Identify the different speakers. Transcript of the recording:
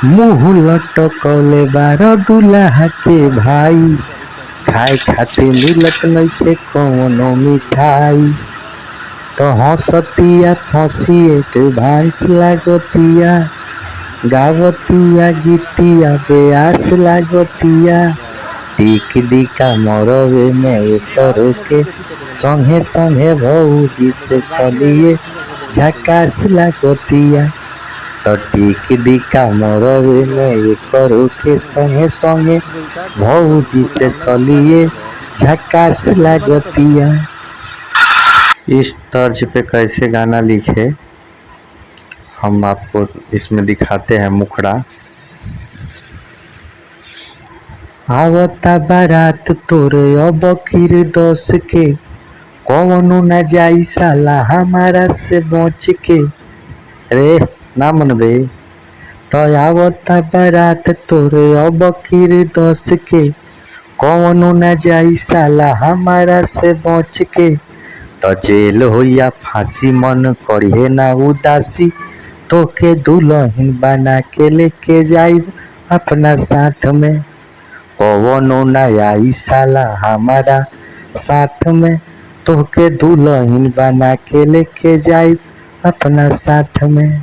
Speaker 1: मुँह लटकौले बार दुल्हा के भाई, खाए खातिर मिलत नइखे कवनो मिठाई। तो हंसतिया फंसिए भांस लागतिया, गावतिया गीतिया बेआस लागतिया। टिक दिका मरवे में एकर के संगे संगे भौजी से सलिए झकास लागतिया। तो टिक दिका मरवे में एकर के संगे संगे भौजी से सलिए झकास लागतिया। इस तर्ज पे कैसे गाना लिखे हम आपको इसमें दिखाते हैं मुखड़ा। आवता बारात तोरे अब खीर 10 के, कौनो न जाई साला हमारा से बच के। रे ना मनबे तो आवता बारात तोरे अब खीर 10 के, कौनो न जाई साला हमारा से बच के। तो जेल हो या फांसी मन करिए ना उदासी, तो के दुल्हन बना के लेके जाइब अपना साथ में। कौनो ना आई साला हमारा साथ में, तो के दुल्हन बना के लेके जाइब अपना साथ में।